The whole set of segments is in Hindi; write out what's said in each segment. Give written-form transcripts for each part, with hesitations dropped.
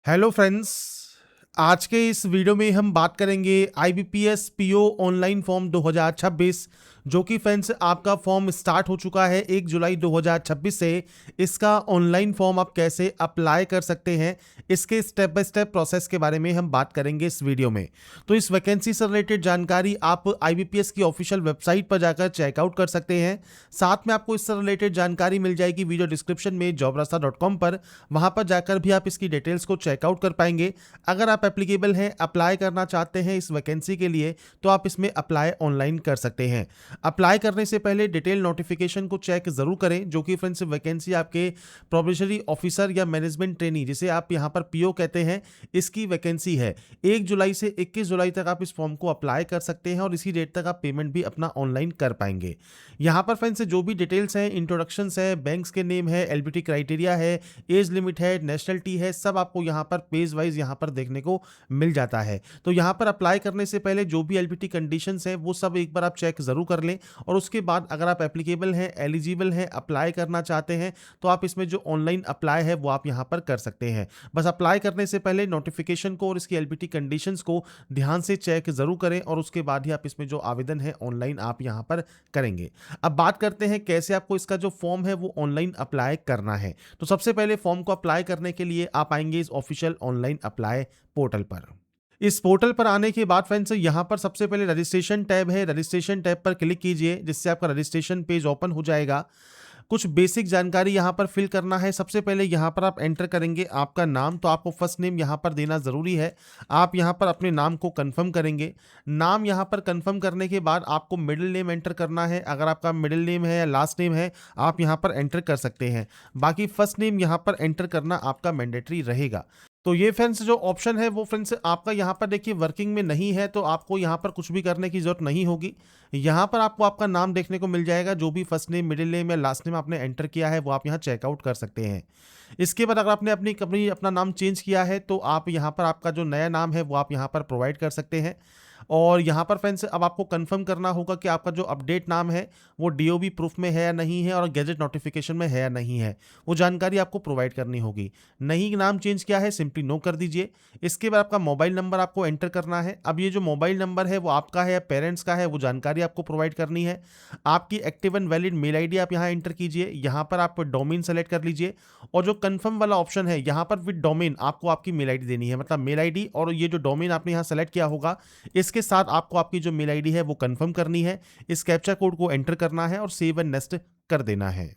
Hello friends. आज के इस वीडियो में हम बात करेंगे आईबीपीएस पीओ ऑनलाइन फॉर्म 2026, जो कि फ्रेंड्स आपका फॉर्म स्टार्ट हो चुका है 1 जुलाई 2026 से। इसका ऑनलाइन फॉर्म आप कैसे अप्लाई कर सकते हैं, इसके स्टेप बाय स्टेप प्रोसेस के बारे में हम बात करेंगे इस वीडियो में। तो इस वैकेंसी से रिलेटेड जानकारी आप आईबीपीएस की ऑफिशियल वेबसाइट पर जाकर चेकआउट कर सकते हैं। साथ में आपको इससे रिलेटेड जानकारी मिल जाएगी वीडियो डिस्क्रिप्शन में jobrasta.com पर। वहां पर जाकर भी आप इसकी डिटेल्स को चेकआउट कर पाएंगे। अगर आप एप्लीकेबल हैं, अप्लाई करना चाहते हैं इस वैकेंसी के लिए, तो आप इसमें अप्लाई ऑनलाइन कर सकते हैं। अप्लाई करने से पहले डिटेल नोटिफिकेशन को चेक जरूर करें, जो कि फ्रेंड्स वैकेंसी आपके प्रोबेशनरी ऑफिसर या मैनेजमेंट ट्रेनी, जिसे आप यहां पर पीओ कहते हैं, इसकी वैकेंसी है। 1 जुलाई से 21 जुलाई तक आप इस फॉर्म को अप्लाई कर सकते हैं और इसी डेट तक आप पेमेंट भी अपना ऑनलाइन कर पाएंगे। यहां पर फ्रेंड्स जो भी डिटेल्स हैं, इंट्रोडक्शंस है, बैंक्स के नेम है, एलबीटी क्राइटेरिया है, एज लिमिट है, नेशनलिटी है, सब आपको यहाँ पर पेज वाइज यहाँ पर देखने को मिल जाता है। तो यहाँ पर अप्लाई करने से पहले जो भी एलबीटी कंडीशंस हैं वो सब एक बार आप चेक जरूर कर लें, और उसके बाद अगर आप एप्लीकेबल हैं, एलिजिबल हैं, अप्लाई करना चाहते हैं, तो आप इसमें जो ऑनलाइन अप्लाई है वो आप यहाँ पर कर सकते हैं। बस अप्लाई करने से पहले नोटिफिकेशन को और इसकी एलबीटी कंडीशंस को ध्यान से चेक जरूर करें, और उसके बाद ही आप इसमें जो आवेदन है ऑनलाइन आप यहाँ पर करेंगे। अब बात करते हैं कैसे आपको इसका जो फॉर्म है वो ऑनलाइन अप्लाई करना है। तो सबसे पहले फॉर्म को अप्लाई करने के लिए आप आएंगे इस ऑफिशियल ऑनलाइन अप्लाई पोर्टल पर। इस पोर्टल पर आने के बाद फ्रेंड्स यहाँ पर सबसे पहले रजिस्ट्रेशन टैब है, रजिस्ट्रेशन टैब पर क्लिक कीजिए, जिससे आपका रजिस्ट्रेशन पेज ओपन हो जाएगा। कुछ बेसिक जानकारी यहाँ पर फिल करना है। सबसे पहले यहाँ पर आप एंटर करेंगे आपका नाम, तो आपको फर्स्ट नेम यहाँ पर देना ज़रूरी है। आप यहाँ पर अपने नाम को कंफर्म करेंगे। नाम यहाँ पर कंफर्म करने के बाद आपको मिडिल नेम एंटर करना है। अगर आपका मिडिल नेम है या लास्ट नेम है, आप यहाँ पर एंटर कर सकते हैं। बाकी फर्स्ट नेम यहाँ पर एंटर करना आपका मैंडेटरी रहेगा। तो ये फ्रेंड्स जो ऑप्शन है वो फ्रेंड्स आपका यहाँ पर देखिए वर्किंग में नहीं है, तो आपको यहाँ पर कुछ भी करने की जरूरत नहीं होगी। यहाँ पर आपको आपका नाम देखने को मिल जाएगा, जो भी फर्स्ट नेम, मिडिल नेम या लास्ट नेम आपने एंटर किया है वो आप यहाँ चेकआउट कर सकते हैं। इसके बाद अगर आपने अपना नाम चेंज किया है, तो आप यहाँ पर आपका जो नया नाम है वो आप यहाँ पर प्रोवाइड कर सकते हैं। और यहाँ पर फ्रेंड्स अब आपको कंफर्म करना होगा कि आपका जो अपडेट नाम है वो डीओबी प्रूफ में है या नहीं है, और गैजेट नोटिफिकेशन में है या नहीं है, वो जानकारी आपको प्रोवाइड करनी होगी। नहीं नाम चेंज किया है, सिंपली नो कर दीजिए। इसके बाद आपका मोबाइल नंबर आपको एंटर करना है। अब ये जो मोबाइल नंबर है वो आपका है या पेरेंट्स का है, वो जानकारी आपको प्रोवाइड करनी है। आपकी active and valid mail ID आप यहाँ एंटर कीजिए। यहाँ पर आप डोमेन सेलेक्ट कर लीजिए, और जो कंफर्म वाला ऑप्शन है यहाँ पर विद डोमेन आपको आपकी मेल आईडी देनी है, मतलब मेल आईडी और ये जो डोमेन आपने यहाँ सेलेक्ट किया होगा, इसके साथ आपको आपकी जो मेल आईडी है वो कंफर्म करनी है। इस कैप्चा कोड को एंटर करना है और सेव एंड नेक्स्ट कर देना है।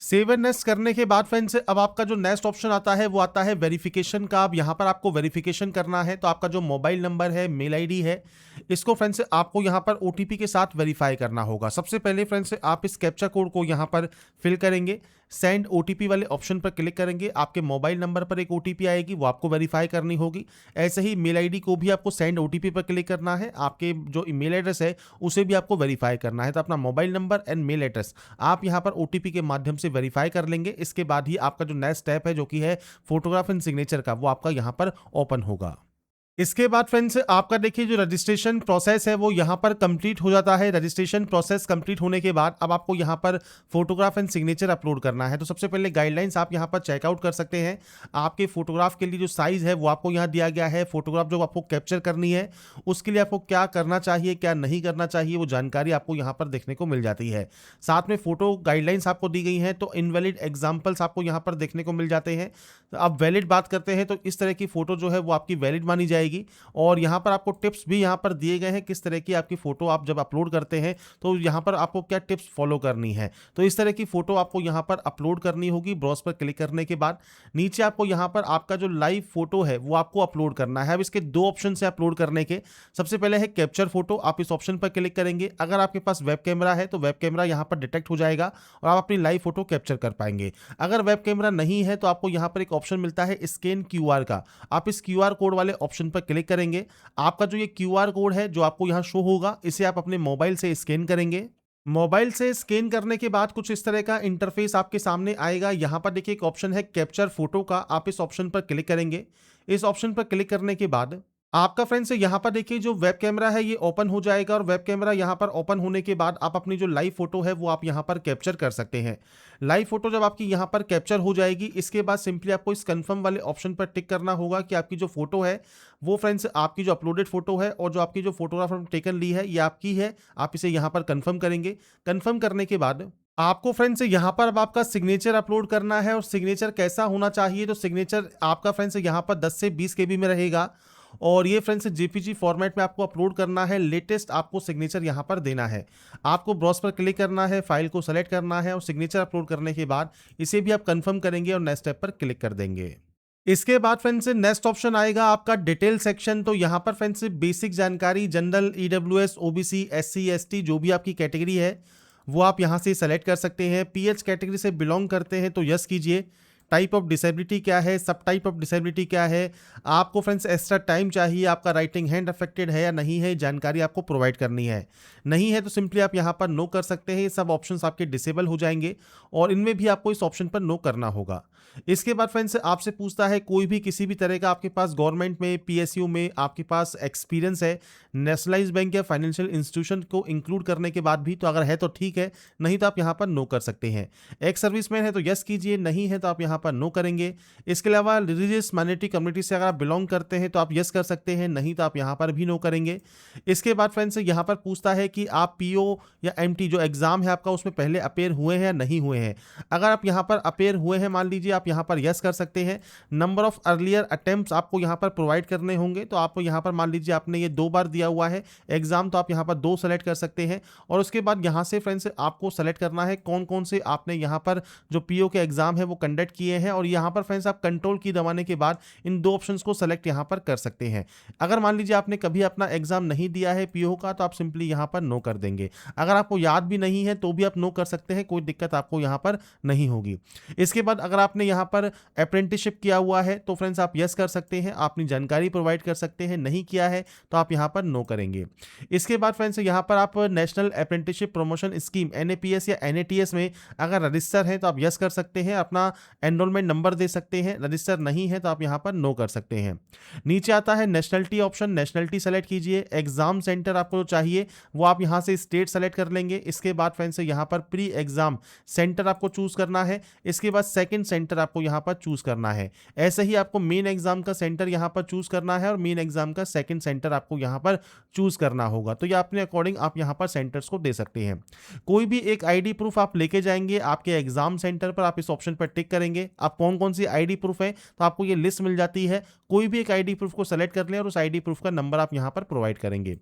सेव एंड नेक्स्ट करने के बाद फ्रेंड्स अब आपका जो नेक्स्ट ऑप्शन आता है वो आता है वेरिफिकेशन का। अब यहाँ पर आपको वेरिफिकेशन करना है, तो आपका जो मोबाइल नंबर है, मेल आईडी है, इसको फ्रेंड्स आपको यहाँ पर ओटीपी के साथ वेरीफाई करना होगा। सबसे पहले फ्रेंड्स आप इस कैप्चा कोड को यहाँ पर फिल करेंगे, सेंड ओटीपी वाले ऑप्शन पर क्लिक करेंगे, आपके मोबाइल नंबर पर एक ओटीपी आएगी, वो आपको वेरीफाई करनी होगी। ऐसे ही मेल आईडी को भी आपको सेंड ओटीपी पर क्लिक करना है, आपके जो ईमेल एड्रेस है उसे भी आपको वेरीफाई करना है। तो अपना mobile number and mail address आप यहाँ पर ओटीपी के माध्यम से वेरीफाई कर लेंगे। इसके बाद ही आपका जो नेक्स्ट स्टेप है, जो कि है फोटोग्राफ एंड सिग्नेचर का, वो आपका यहाँ पर ओपन होगा। इसके बाद फ्रेंड्स आपका देखिए जो रजिस्ट्रेशन प्रोसेस है वो यहाँ पर कंप्लीट हो जाता है। रजिस्ट्रेशन प्रोसेस कंप्लीट होने के बाद अब आपको यहाँ पर फोटोग्राफ एंड सिग्नेचर अपलोड करना है। तो सबसे पहले गाइडलाइंस आप यहाँ पर चेकआउट कर सकते हैं। आपके फोटोग्राफ के लिए जो साइज़ है वो आपको यहाँ दिया गया है। फोटोग्राफ जो आपको कैप्चर करनी है उसके लिए आपको क्या करना चाहिए, क्या नहीं करना चाहिए, वो जानकारी आपको यहाँ पर देखने को मिल जाती है। साथ में फोटो गाइडलाइंस आपको दी गई हैं, तो इनवैलिड एग्जाम्पल्स आपको यहाँ पर देखने को मिल जाते हैं। अब वैलिड बात करते हैं, तो इस तरह की फोटो जो है वो आपकी वैलिड मानी जाएगी। और यहां पर आपको टिप्स भी यहां पर दिए गए हैं, किस तरह की आपकी फोटो आप जब अपलोड करते हैं तो यहां पर आपको क्या टिप्स फॉलो करनी है। तो इस तरह की फोटो आपको यहां पर अपलोड करनी होगी। ब्राउज पर क्लिक करने के बाद नीचे आपको यहां पर आपका जो लाइव फोटो है वो आपको अपलोड करना है। अब इसके दो ऑप्शन है अपलोड करने के। सबसे पहले है कैप्चर फोटो, आप इस ऑप्शन पर क्लिक करेंगे। अगर आपके पास वेब कैमरा है तो वेब कैमरा यहां पर डिटेक्ट हो जाएगा और आप अपनी लाइव फोटो कैप्चर कर पाएंगे। अगर वेब कैमरा नहीं है तो आपको यहां पर एक ऑप्शन मिलता है स्कैन क्यूआर का, आप इस क्यूआर कोड वाले ऑप्शन पर क्लिक करेंगे। आपका जो ये क्यूआर कोड है जो आपको यहां शो होगा, इसे आप अपने मोबाइल से स्कैन करेंगे। मोबाइल से स्कैन करने के बाद कुछ इस तरह का इंटरफेस आपके सामने आएगा। यहां पर देखिए एक ऑप्शन है कैप्चर फोटो का, आप इस ऑप्शन पर क्लिक करेंगे। इस ऑप्शन पर क्लिक करने के बाद आपका फ्रेंड्स यहाँ पर देखिए जो वेब कैमरा है ये ओपन हो जाएगा और वेब कैमरा यहाँ पर ओपन होने के बाद आप अपनी जो लाइव फोटो है वो आप यहाँ पर कैप्चर कर सकते हैं। लाइव फोटो जब आपकी यहाँ पर कैप्चर हो जाएगी, इसके बाद सिंपली आपको इस कंफर्म वाले ऑप्शन पर टिक करना होगा कि आपकी जो फोटो है वो फ्रेंड्स आपकी जो अपलोडेड फोटो है और जो आपकी जो फोटोग्राफ टेकन ली है ये आपकी है। आप इसे यहाँ पर कंफर्म करेंगे। कंफर्म करने के बाद आपको फ्रेंड्स यहाँ पर अब आपका सिग्नेचर अपलोड करना है और सिग्नेचर कैसा होना चाहिए, तो सिग्नेचर आपका फ्रेंड्स यहाँ पर 10 से 20 KB में रहेगा और ये फ्रेंड्स जेपीजी फॉर्मेट में आपको अपलोड करना है। लेटेस्ट आपको सिग्नेचर यहाँ पर देना है। आपको ब्राउज पर क्लिक करना है, फाइल को सेलेक्ट करना है और सिग्नेचर अपलोड करने के बाद इसे भी आप कंफर्म करेंगे और नेक्स्ट स्टेप पर क्लिक कर देंगे। इसके बाद फ्रेंड्स नेक्स्ट ऑप्शन आएगा आपका डिटेल सेक्शन। तो यहाँ पर फ्रेंड्स बेसिक जानकारी general, EWS, OBC, SC, ST जो भी आपकी कैटेगरी है वो आप यहाँ से सेलेक्ट कर सकते हैं। पीएच कैटेगरी से बिलोंग करते हैं तो यस कीजिए। टाइप ऑफ डिसेबिलिटी क्या है, सब टाइप ऑफ डिसेबिलिटी क्या है, आपको फ्रेंड्स एक्स्ट्रा टाइम चाहिए, आपका राइटिंग हैंड अफेक्टेड है या नहीं है, जानकारी आपको प्रोवाइड करनी है। नहीं है तो सिंपली आप यहाँ पर नो कर सकते हैं। ये सब ऑप्शंस आपके डिसेबल हो जाएंगे और इनमें भी आपको इस ऑप्शन पर नो करना होगा। इसके बाद फ्रेंड्स आपसे पूछता है कोई भी किसी भी तरह का आपके पास गवर्नमेंट में, पीएसयू में आपके पास एक्सपीरियंस है, नेशनलाइज बैंक या फाइनेंशियल इंस्टीट्यूशन को इंक्लूड करने के बाद भी, तो अगर है तो ठीक है, नहीं तो आप यहाँ पर नो कर सकते हैं। एक्स सर्विसमैन है तो यस कीजिए, नहीं है तो आप यहाँ पर नो करेंगे। इसके अलावा रिलीजियस माइनॉरिटी कम्युनिटी से अगर आप बिलोंग करते हैं तो आप यस कर सकते हैं, नहीं तो आप यहाँ पर भी नो करेंगे। इसके बाद फ्रेंड्स यहाँ पर पूछता है कि आप पीओ या एमटी जो एग्जाम है आपका उसमें पहले अपेयर हुए हैं या नहीं हुए हैं। अगर आप यहाँ पर अपेयर हुए हैं मान लीजिए, आप यहाँ पर यस कर सकते हैं। नंबर ऑफ अर्लियर अटेम्प्ट्स आपको यहाँ पर प्रोवाइड करने होंगे, तो आपको यहाँ पर मान लीजिए आपने ये 2 बार दिया हुआ है एग्जाम, तो आप यहाँ पर 2 सेलेक्ट कर सकते हैं। और उसके बाद यहाँ से फ्रेंड्स आपको सेलेक्ट करना है कौन कौन से आपने यहाँ पर जो पीओ के एग्जाम है वो कंडक्ट किए हैं। और यहाँ पर फ्रेंड्स आप कंट्रोल की दबाने के बाद इन 2 ऑप्शंस को सेलेक्ट यहाँ पर कर सकते हैं। अगर मान लीजिए आपने कभी अपना एग्जाम नहीं दिया है पीओ का, तो आप सिंपली यहाँ पर नो कर देंगे। अगर आपको याद भी नहीं है तो भी आप नो कर सकते हैं, कोई दिक्कत आपको यहाँ पर नहीं होगी। इसके बाद अगर आपने यहाँ पर अप्रेंटिसशिप किया हुआ है तो फ्रेंड्स आप यस कर सकते हैं, अपनी जानकारी प्रोवाइड कर सकते हैं। नहीं किया है तो आप यहाँ पर नो करेंगे। इसके बाद फ्रेंड्स यहाँ पर आप नेशनल अप्रेंटिसशिप प्रमोशन स्कीम एनएपीएस या एनएटीएस में अगर रजिस्टर है तो आप यस कर सकते हैं, अपना एनरोलमेंट नंबर दे सकते हैं। रजिस्टर नहीं है तो आप यहाँ पर नो कर सकते हैं। नीचे आता है नेशनलिटी ऑप्शन, नेशनलिटी सेलेक्ट कीजिए। एग्जाम सेंटर आपको चाहिए वो आप यहाँ से स्टेट सेलेक्ट कर लेंगे। इसके बाद फ्रेंड्स यहाँ पर प्री एग्जाम सेंटर आपको चूज करना है। इसके बाद सेकंड सेंटर आपको यहाँ पर चूज करना है। ऐसे ही आपको मेन एग्जाम का सेंटर यहाँ पर चूज करना है और मेन एग्जाम का सेकंड सेंटर आपको यहाँ पर चूज करना होगा। तो ये अपने अकॉर्डिंग आप यहाँ पर सेंटर्स को दे सकते हैं। कोई भी एक आईडी प्रूफ आप लेके जाएंगे आपके एग्जाम सेंटर पर, आप इस ऑप्शन पर टिक करेंगे। आप कौन कौन सी आईडी प्रूफ है तो आपको ये लिस्ट मिल जाती है। कोई भी एक आईडी प्रूफ को सेलेक्ट कर लें और उस आईडी प्रूफ का नंबर आप यहाँ पर प्रोवाइड करेंगे।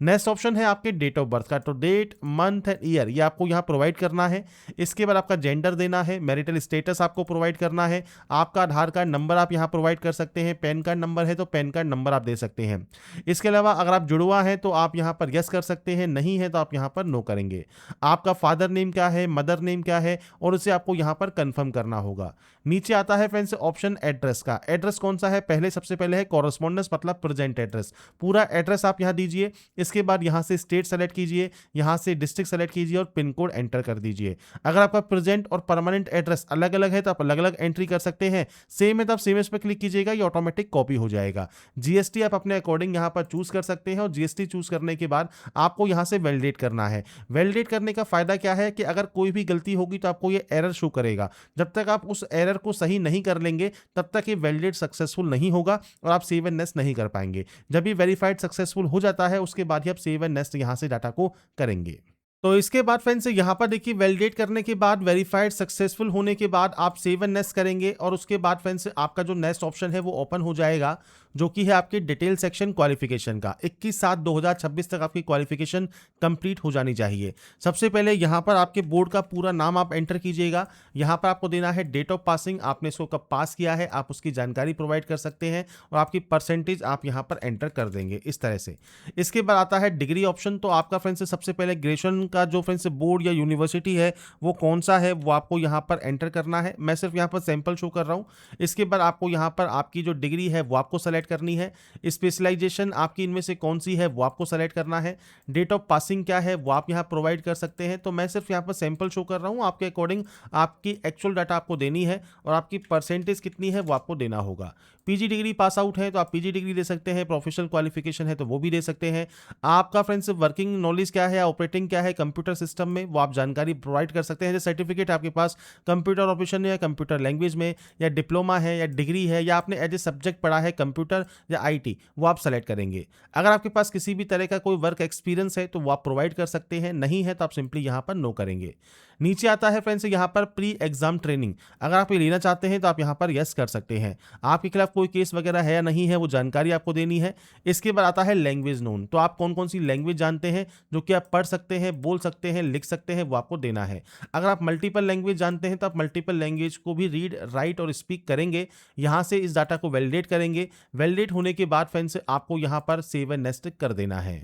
नेक्स्ट ऑप्शन है आपके डेट ऑफ बर्थ का, तो डेट, मंथ एंड ईयर ये आपको यहाँ प्रोवाइड करना है। इसके बाद आपका जेंडर देना है, मैरिटल स्टेटस आपको प्रोवाइड करना है, आपका आधार कार्ड नंबर आप यहाँ प्रोवाइड कर सकते हैं। पैन कार्ड नंबर है तो पैन कार्ड नंबर आप दे सकते हैं। इसके अलावा अगर आप जुड़वा है तो आप यहाँ पर यस कर सकते हैं, नहीं है तो आप यहाँ पर नो करेंगे। आपका फादर नेम क्या है, मदर नेम क्या है और उसे आपको यहाँ पर कंफर्म करना होगा। नीचे आता है फ्रेंड्स ऑप्शन एड्रेस का। एड्रेस कौन सा है, पहले सबसे पहले है कॉरेस्पॉन्डेंस मतलब प्रेजेंट एड्रेस। पूरा एड्रेस आप यहाँ दीजिए। इसके बाद यहाँ से स्टेट सेलेक्ट कीजिए, यहाँ से डिस्ट्रिक्ट सेलेक्ट कीजिए और पिन कोड एंटर कर दीजिए। अगर आपका प्रेजेंट और परमानेंट एड्रेस अलग अलग है तो आप अलग अलग एंट्री कर सकते हैं। सेम है तो आप सेम पे क्लिक कीजिएगा, ये ऑटोमेटिक कॉपी हो जाएगा। जीएसटी आप अपने अकॉर्डिंग यहाँ पर चूज कर सकते हैं और जीएसटी चूज करने के बाद आपको यहाँ से वैलिडेट करना है। वैलिडेट करने का फायदा क्या है कि अगर कोई भी गलती होगी तो आपको ये एरर शो करेगा। जब तक आप उस एरर को सही नहीं कर लेंगे तब तक ये वैलिडेट सक्सेसफुल नहीं होगा और आप सेव एंड नेक्स्ट नहीं कर पाएंगे। जब ये वेरीफाइड सक्सेसफुल हो जाता है उसके बाद ही आप सेव एंड नेक्स्ट यहाँ से डाटा को करेंगे। तो इसके बाद फ्रेंड्स यहाँ पर देखिए वैलिडेट करने के बाद, वेरीफाइड सक्सेसफुल होने के बाद आप सेव एंड नेक्स्ट करेंगे और उसके बाद फ्रेंड्स आपका जो नेक्स्ट ऑप्शन है वो ओपन हो जाएगा, जो कि है आपके डिटेल सेक्शन क्वालिफिकेशन का। 21/7/2026 तक आपकी क्वालिफिकेशन कंप्लीट हो जानी चाहिए। सबसे पहले यहाँ पर आपके बोर्ड का पूरा नाम आप एंटर कीजिएगा। यहाँ पर आपको देना है डेट ऑफ पासिंग, आपने इसको कब पास किया है आप उसकी जानकारी प्रोवाइड कर सकते हैं और आपकी परसेंटेज आप यहाँ पर एंटर कर देंगे इस तरह से। इसके बाद आता है डिग्री ऑप्शन। तो आपका फ्रेंड्स सबसे पहले ग्रेजुएशन का जो फ्रेंड्स बोर्ड या यूनिवर्सिटी है वो कौन सा है वो आपको यहाँ पर एंटर करना है। मैं सिर्फ यहाँ पर सैंपल शो कर रहा हूँ। इसके बाद आपको यहाँ पर आपकी जो डिग्री है वो आपको सेलेक्ट करनी है। स्पेशलाइजेशन आपकी इनमें से कौन सी है वो आपको सेलेक्ट करना है। डेट ऑफ पासिंग क्या है वो आप यहाँ प्रोवाइड कर सकते हैं। तो मैं सिर्फ यहाँ पर सैंपल शो कर रहा हूँ, आपके अकॉर्डिंग आपकी एक्चुअल डाटा आपको देनी है और आपकी परसेंटेज कितनी है वो आपको देना होगा। पीजी डिग्री पास आउट है तो आप पीजी डिग्री दे सकते हैं, प्रोफेशनल क्वालिफिकेशन है तो वो भी दे सकते हैं। आपका फ्रेंड्स वर्किंग नॉलेज क्या है, ऑपरेटिंग क्या है कंप्यूटर सिस्टम में, वो आप जानकारी प्रोवाइड कर सकते हैं। जैसे सर्टिफिकेट आपके पास कंप्यूटर ऑपरेशन या कंप्यूटर लैंग्वेज में, या डिप्लोमा है या डिग्री है, या आपने एज ए सब्जेक्ट पढ़ा है कंप्यूटर या आईटी, वो आप सेलेक्ट करेंगे। अगर आपके पास किसी भी तरह का कोई वर्क एक्सपीरियंस है तो वो आप प्रोवाइड कर सकते हैं, नहीं है तो आप सिंपली यहाँ पर नो करेंगे। नीचे आता है फ्रेंड्स यहाँ पर प्री एग्जाम ट्रेनिंग, अगर आप ये लेना चाहते हैं तो आप यहाँ पर यस कर सकते हैं। आपके खिलाफ कोई केस वगैरह है या नहीं है वो जानकारी आपको देनी है। इसके बाद आता है लैंग्वेज नोन, तो आप कौन कौन सी लैंग्वेज जानते हैं जो कि आप पढ़ सकते हैं, बोल सकते हैं, लिख सकते हैं, वो आपको देना है। अगर आप मल्टीपल लैंग्वेज जानते हैं तो आप मल्टीपल लैंग्वेज को भी रीड, राइट और स्पीक करेंगे। यहाँ से इस डाटा को वैलिडेट करेंगे। वैलिडेट होने के बाद फ्रेंड्स आपको यहाँ पर सेव एंड नेक्स्ट कर देना है।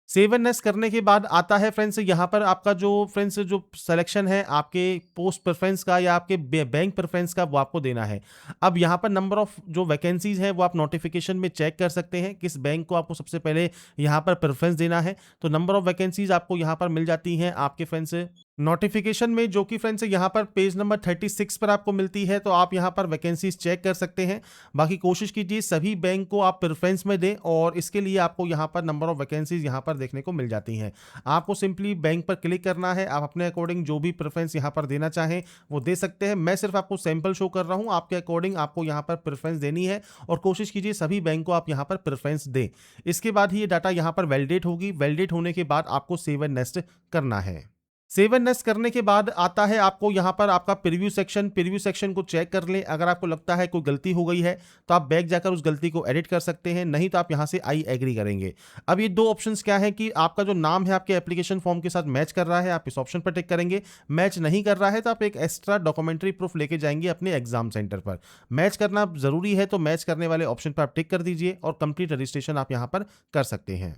सेव एंड नेक्स्ट करने के बाद आता है फ्रेंड्स यहाँ पर आपका जो फ्रेंड्स जो सिलेक्शन है आपके पोस्ट प्रेफरेंस का या आपके बैंक प्रेफरेंस का, वो आपको देना है। अब यहाँ पर नंबर ऑफ जो वैकेंसीज है वो आप नोटिफिकेशन में चेक कर सकते हैं किस बैंक को आपको सबसे पहले यहाँ पर प्रेफरेंस देना है। तो नंबर ऑफ वैकेंसीज आपको यहाँ पर मिल जाती हैं आपके फ्रेंड्स नोटिफिकेशन में, जो कि फ्रेंड्स यहाँ पर पेज नंबर 36 पर आपको मिलती है। तो आप यहाँ पर वैकेंसीज चेक कर सकते हैं। बाकी कोशिश कीजिए सभी बैंक को आप प्रेफरेंस में दें और इसके लिए आपको यहाँ पर नंबर ऑफ वैकेंसीज यहाँ पर देखने को मिल जाती हैं। आपको सिंपली बैंक पर क्लिक करना है, आप अपने अकॉर्डिंग जो भी प्रेफरेंस यहाँ पर देना चाहें वो दे सकते हैं। मैं सिर्फ आपको सैंपल शो कर रहा हूँ, आपके अकॉर्डिंग आपको यहाँ पर प्रेफरेंस देनी है और कोशिश कीजिए सभी बैंक को आप यहाँ पर प्रेफरेंस दें। इसके बाद ही ये डाटा यहाँ पर वैलिडेट होगी। वैलिडेट होने के बाद आपको सेव एंड नेक्स्ट करना है। सेव एंड नेक्स्ट करने के बाद आता है आपको यहाँ पर आपका प्रीव्यू सेक्शन। प्रीव्यू सेक्शन को चेक कर लें, अगर आपको लगता है कोई गलती हो गई है तो आप बैक जाकर उस गलती को एडिट कर सकते हैं, नहीं तो आप यहाँ से आई एग्री करेंगे। अब ये दो ऑप्शंस क्या है कि आपका जो नाम है आपके एप्लीकेशन फॉर्म के साथ मैच कर रहा है, आप इस ऑप्शन पर टिक करेंगे। मैच नहीं कर रहा है तो आप एक एक्स्ट्रा डॉक्यूमेंट्री प्रूफ लेके जाएंगे अपने एग्जाम सेंटर पर। मैच करना जरूरी है तो मैच करने वाले ऑप्शन पर आप टिक कर दीजिए और कंप्लीट रजिस्ट्रेशन आप यहाँ पर कर सकते हैं।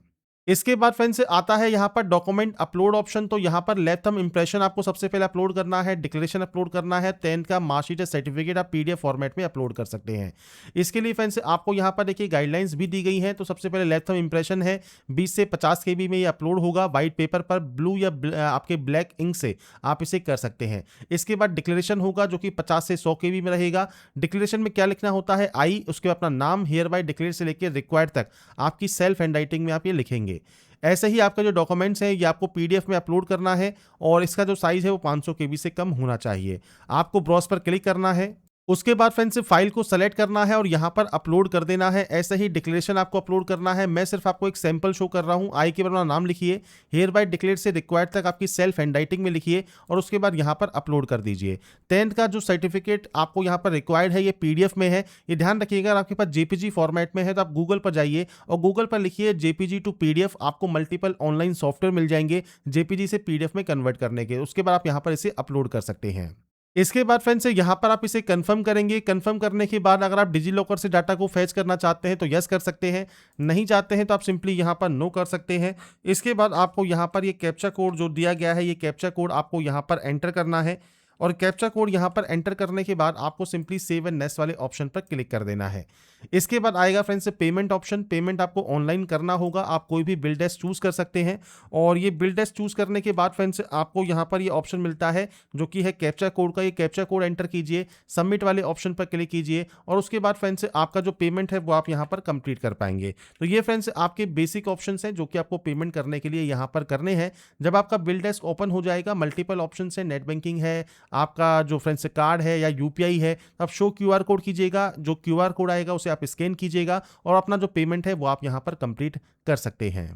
इसके बाद फ्रेंड्स आता है यहाँ पर डॉक्यूमेंट अपलोड ऑप्शन। तो यहाँ पर लेफ्ट थंब इंप्रेशन आपको सबसे पहले अपलोड करना है, डिक्लेरेशन अपलोड करना है, 10th का मार्कशीट या सर्टिफिकेट आप पीडीएफ फॉर्मेट में अपलोड कर सकते हैं। इसके लिए फ्रेंड्स आपको यहाँ पर देखिए गाइडलाइंस भी दी गई हैं। तो सबसे पहले लेफ्ट थंब इंप्रेशन है 20 से 50 KB में ये अपलोड होगा, व्हाइट पेपर पर ब्लू या आपके ब्लैक इंक से आप इसे कर सकते हैं। इसके बाद डिक्लेरेशन होगा जो कि 50 से 100 KB में रहेगा। डिक्लेरेशन में क्या लिखना होता है, आई, उसके बाद अपना नाम, हियर बाय डिक्लेयर से लेकर रिक्वायर्ड तक आपकी सेल्फ हैंड राइटिंग में आप ये लिखेंगे। ऐसे ही आपका जो डॉक्यूमेंट्स हैं ये आपको पीडीएफ में अपलोड करना है और इसका जो साइज है वो 500 KB से कम होना चाहिए। आपको ब्राउज पर क्लिक करना है, उसके बाद फ्रेंड्स फाइल को सेलेक्ट करना है और यहाँ पर अपलोड कर देना है। ऐसे ही डिक्लेरेशन आपको अपलोड करना है। मैं सिर्फ आपको एक सैंपल शो कर रहा हूँ। आई के बाद अपना नाम लिखिए, हियर बाय डिक्लेयर से रिक्वायर्ड तक आपकी सेल्फ हैंडराइटिंग में लिखिए और उसके बाद यहाँ पर अपलोड कर दीजिए। 10th का जो सर्टिफिकेट आपको यहाँ पर रिक्वायर्ड है ये पीडीएफ में है। ये ध्यान रखिएगा, अगर आपके पास जेपीजी फॉर्मेट में है तो आप गूगल पर जाइए और गूगल पर लिखिए जेपीजी टू पीडीएफ। आपको मल्टीपल ऑनलाइन सॉफ्टवेयर मिल जाएंगे जेपीजी से पीडीएफ में कन्वर्ट करने के। उसके बाद आप यहाँ पर इसे अपलोड कर सकते हैं। इसके बाद फ्रेंड्स यहाँ पर आप इसे कंफर्म करेंगे। कंफर्म करने के बाद अगर आप डिजी लॉकर से डाटा को फैच करना चाहते हैं तो यस कर सकते हैं, नहीं चाहते हैं तो आप सिंपली यहाँ पर नो कर सकते हैं। इसके बाद आपको यहाँ पर ये कैप्चा कोड जो दिया गया है, ये कैप्चा कोड आपको यहाँ पर एंटर करना है और कैप्चा कोड यहाँ पर एंटर करने के बाद आपको सिंपली सेव एंड नेक्स्ट वाले ऑप्शन पर क्लिक कर देना है। इसके बाद आएगा फ्रेंड्स पेमेंट ऑप्शन। पेमेंट आपको ऑनलाइन करना होगा। आप कोई भी बिल डेस्क चूज कर सकते हैं और ये बिल डेस्क चूज करने के बाद फ्रेंड्स आपको यहाँ पर ये ऑप्शन मिलता है जो कि है कैप्चा कोड का। ये कैप्चा कोड एंटर कीजिए, सबमिट वाले ऑप्शन पर क्लिक कीजिए और उसके बाद फ्रेंड्स आपका जो पेमेंट है वो आप यहाँ पर कंप्लीट कर पाएंगे। तो ये फ्रेंड्स आपके बेसिक ऑप्शन हैं जो कि आपको पेमेंट करने के लिए यहाँ पर करने हैं। जब आपका बिल डेस्क ओपन हो जाएगा, मल्टीपल ऑप्शन है, नेट बैंकिंग है, आपका जो फ्रेंड्स कार्ड है या यूपीआई है, तो आप शो क्यूआर कोड कीजिएगा। जो क्यूआर कोड आएगा उसे आप स्कैन कीजिएगा और अपना जो पेमेंट है वो आप यहां पर कंप्लीट कर सकते हैं।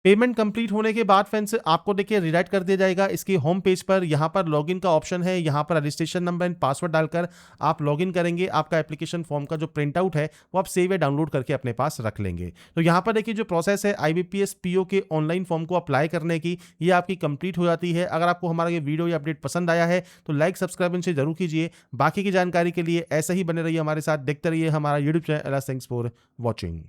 पेमेंट कंप्लीट होने के बाद फ्रेंड्स आपको देखिए रिडायरेक्ट कर दिया जाएगा इसके होम पेज पर। यहाँ पर लॉगिन का ऑप्शन है, यहाँ पर रजिस्ट्रेशन नंबर एंड पासवर्ड डालकर आप लॉगिन करेंगे। आपका एप्लीकेशन फॉर्म का जो प्रिंट आउट है वो आप सेव या डाउनलोड करके अपने पास रख लेंगे। तो यहाँ पर देखिए जो प्रोसेस है IBPS PO के ऑनलाइन फॉर्म को अप्लाई करने की, ये आपकी कंप्लीट हो जाती है। अगर आपको हमारा ये वीडियो या अपडेट पसंद आया है तो लाइक सब्सक्राइब इनसे जरूर कीजिए। बाकी की जानकारी के लिए ऐसे ही बने रहिए हमारे साथ, देखते रहिए हमारा YouTube channel. Thanks for watching.